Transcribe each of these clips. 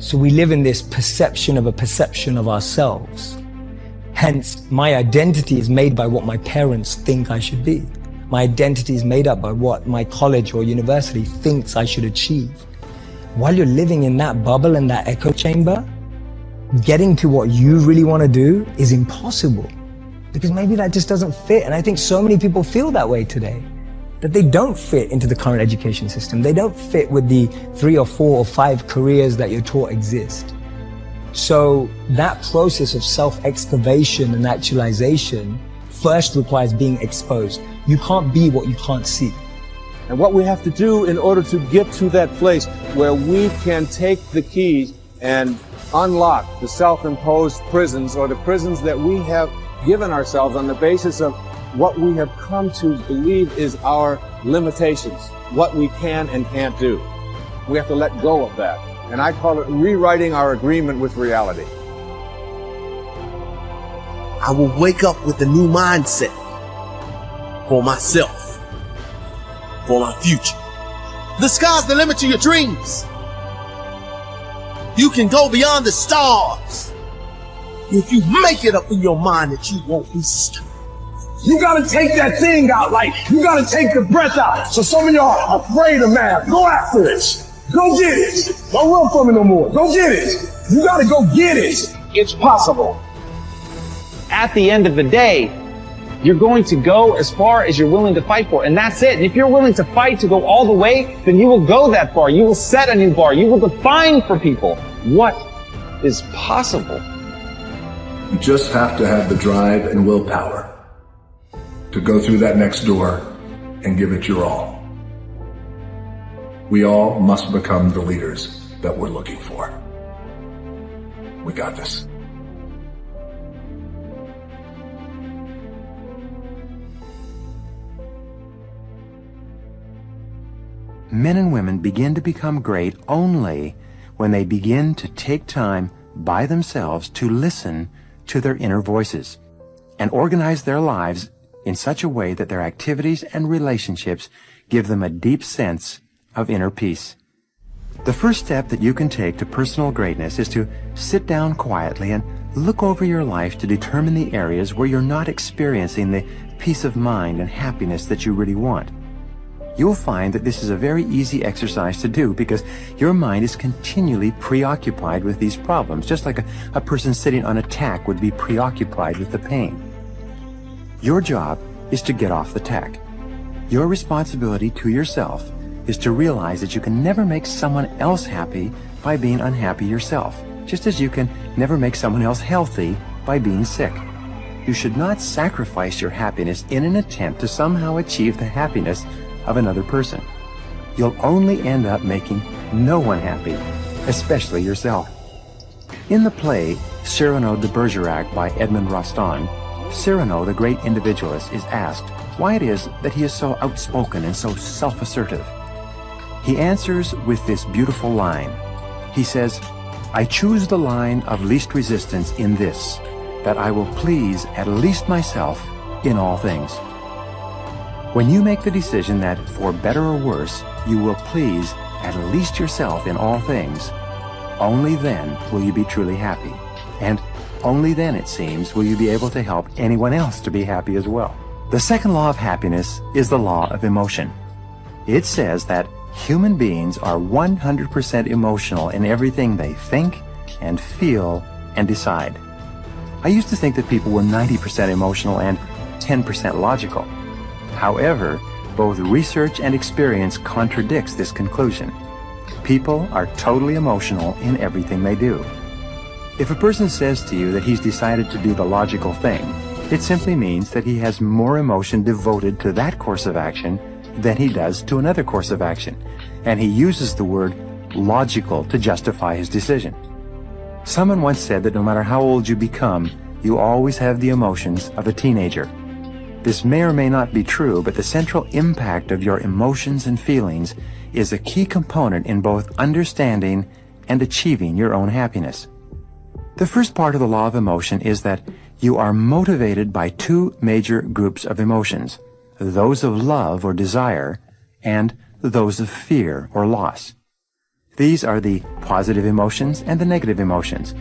So we live in this perception of a perception of ourselves. Hence, my identity is made by what my parents think I should be. My identity is made up by what my college or university thinks I should achieve. While you're living in that bubble and that echo chamber, getting to what you really want to do is impossible, because maybe that just doesn't fit. And I think so many people feel that way today, that they don't fit into the current education system. They don't fit with the 3 or 4 or 5 careers that you're taught exist. So that process of self-excavation and actualization first requires being exposed. You can't be what you can't see. And what we have to do in order to get to that place where we can take the keys and unlock the self-imposed prisons, or the prisons that we have given ourselves on the basis of what we have come to believe is our limitations, what we can and can't do. We have to let go of that. And I call it rewriting our agreement with reality. I will wake up with a new mindset for myself, for my future. The sky's the limit to your dreams. You can go beyond the stars if you make it up in your mind that you won't be stuck. You gotta take that thing out, like, you gotta take the breath out. So some of y'all are afraid of math. Go after it. Go get it. Don't run from it no more. Go get it. You gotta go get it. It's possible. At the end of the day, you're going to go as far as you're willing to fight for, and that's it. And if you're willing to fight to go all the way, then you will go that far. You will set a new bar. You will define for people what is possible. You just have to have the drive and willpower to go through that next door and give it your all. We all must become the leaders that we're looking for. We got this. Men and women begin to become great only when they begin to take time by themselves to listen to their inner voices and organize their lives in such a way that their activities and relationships give them a deep sense of inner peace. The first step that you can take to personal greatness is to sit down quietly and look over your life to determine the areas where you're not experiencing the peace of mind and happiness that you really want. You'll find that this is a very easy exercise to do because your mind is continually preoccupied with these problems, just like a person sitting on a tack would be preoccupied with the pain. Your job is to get off the tack. Your responsibility to yourself is to realize that you can never make someone else happy by being unhappy yourself, just as you can never make someone else healthy by being sick. You should not sacrifice your happiness in an attempt to somehow achieve the happiness of another person. You'll only end up making no one happy, especially yourself. In the play Cyrano de Bergerac by Edmond Rostand, Cyrano, the great individualist, is asked why it is that he is so outspoken and so self-assertive. He answers with this beautiful line. He says, "I choose the line of least resistance in this, that I will please at least myself in all things." When you make the decision that, for better or worse, you will please at least yourself in all things, only then will you be truly happy. And only then, it seems, will you be able to help anyone else to be happy as well. The second law of happiness is the law of emotion. It says that human beings are 100% emotional in everything they think and feel and decide. I used to think that people were 90% emotional and 10% logical. However, both research and experience contradicts this conclusion. People are totally emotional in everything they do. If a person says to you that he's decided to do the logical thing, it simply means that he has more emotion devoted to that course of action than he does to another course of action, and he uses the word logical to justify his decision. Someone once said that no matter how old you become, you always have the emotions of a teenager. This may or may not be true, but the central impact of your emotions and feelings is a key component in both understanding and achieving your own happiness. The first part of the law of emotion is that you are motivated by two major groups of emotions, those of love or desire, and those of fear or loss. These are the positive emotions and the negative emotions.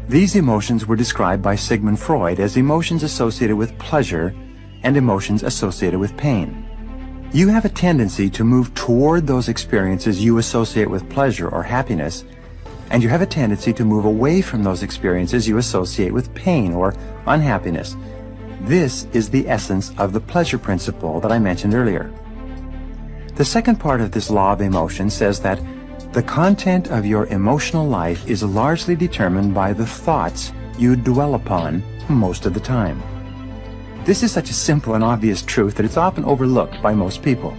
These emotions were described by Sigmund Freud as emotions associated with pleasure and emotions associated with pain. You have a tendency to move toward those experiences you associate with pleasure or happiness, and you have a tendency to move away from those experiences you associate with pain or unhappiness. This is the essence of the pleasure principle that I mentioned earlier. The second part of this law of emotion says that the content of your emotional life is largely determined by the thoughts you dwell upon most of the time. This is such a simple and obvious truth that it's often overlooked by most people.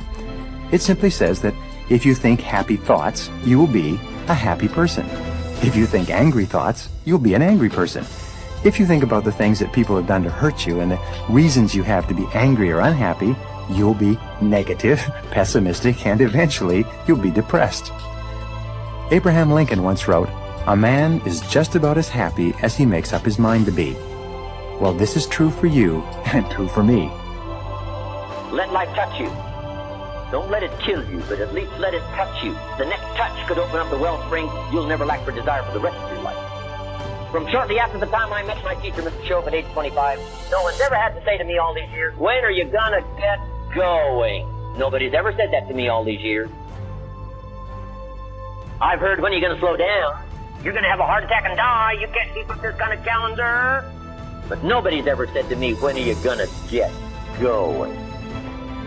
It simply says that if you think happy thoughts, you will be a happy person. If you think angry thoughts, you'll be an angry person. If you think about the things that people have done to hurt you and the reasons you have to be angry or unhappy, you'll be negative, pessimistic, and eventually you'll be depressed. Abraham Lincoln once wrote, "A man is just about as happy as he makes up his mind to be." Well, this is true for you and true for me. Let life touch you. Don't let it kill you, but at least let it touch you. The next touch could open up the wellspring you'll never lack for desire for the rest of your life. From shortly after the time I met my teacher, Mr. Shope, at age 25, no one's ever had to say to me all these years, "When are you gonna get going?" Nobody's ever said that to me all these years. I've heard, "When are you gonna slow down? You're gonna have a heart attack and die. You can't keep up this kind of calendar." But nobody's ever said to me, "When are you gonna get going?"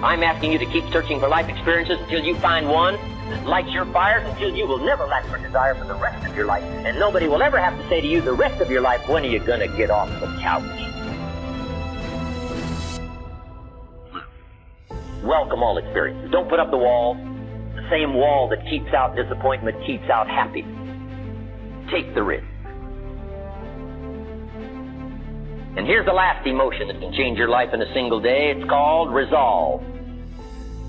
I'm asking you to keep searching for life experiences until you find one that lights your fires, until you will never lack for desire for the rest of your life. And nobody will ever have to say to you the rest of your life, "When are you gonna get off the couch?" Welcome all experiences. Don't put up the wall. The same wall that keeps out disappointment keeps out happiness. Take the risk. And here's the last emotion that can change your life in a single day. It's called resolve.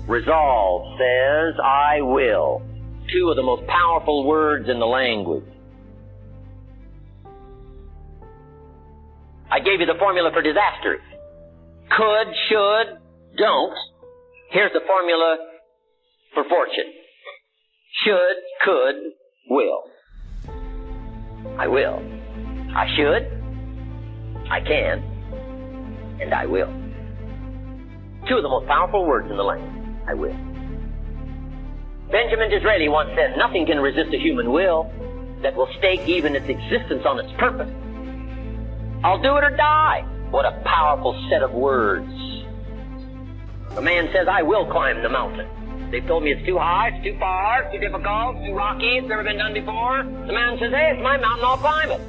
Resolve says, "I will." Two of the most powerful words in the language. I gave you the formula for disasters. Could, should, don't. Here's the formula for fortune. Should, could, will. I will. I should. I can. And I will. Two of the most powerful words in the language. I will. Benjamin Disraeli once said, "Nothing can resist a human will that will stake even its existence on its purpose." I'll do it or die. What a powerful set of words. A man says, "I will climb the mountain." They've told me it's too high, it's too far, it's too difficult, it's too rocky, it's never been done before. The man says, "Hey, it's my mountain, I'll climb it."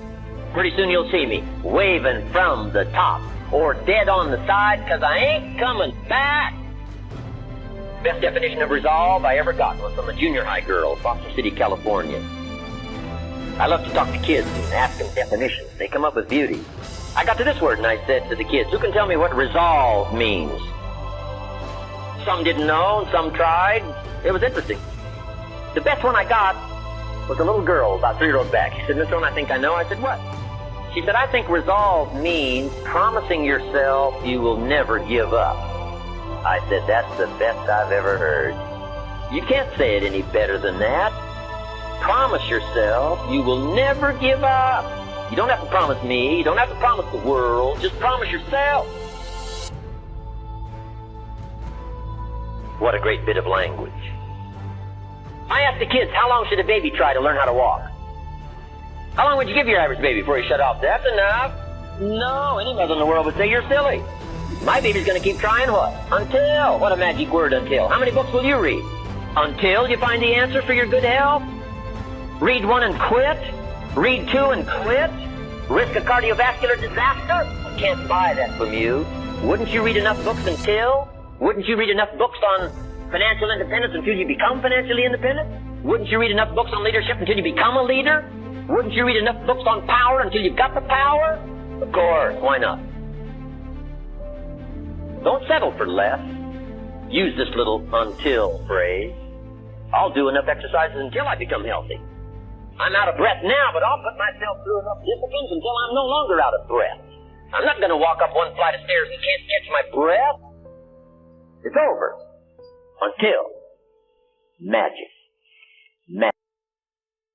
Pretty soon you'll see me waving from the top or dead on the side, 'cause I ain't coming back. Best definition of resolve I ever got was from a junior high girl, Foster City, California. I love to talk to kids and ask them definitions. They come up with beauty. I got to this word and I said to the kids, "Who can tell me what resolve means?" Some didn't know, and some tried. It was interesting. The best one I got was a little girl about 3 rows back. She said, "Mr. Owen, I think I know." I said, "What?" She said, "I think resolve means promising yourself you will never give up." I said, "That's the best I've ever heard. You can't say it any better than that. Promise yourself you will never give up. You don't have to promise me. You don't have to promise the world. Just promise yourself." What a great bit of language. I asked the kids, how long should a baby try to learn how to walk? How long would you give your average baby before he shut off? That's enough. No, any mother in the world would say you're silly. My baby's going to keep trying what? Until. What a magic word, until. How many books will you read? Until you find the answer for your good health? Read 1 and quit? Read 2 and quit? Risk a cardiovascular disaster? I can't buy that from you. Wouldn't you read enough books until? Wouldn't you read enough books on financial independence until you become financially independent? Wouldn't you read enough books on leadership until you become a leader? Wouldn't you read enough books on power until you've got the power? Of course, why not? Don't settle for less. Use this little until phrase. I'll do enough exercises until I become healthy. I'm out of breath now, but I'll put myself through enough disciplines until I'm no longer out of breath. I'm not going to walk up one flight of stairs and can't catch my breath. It's over. Until magic.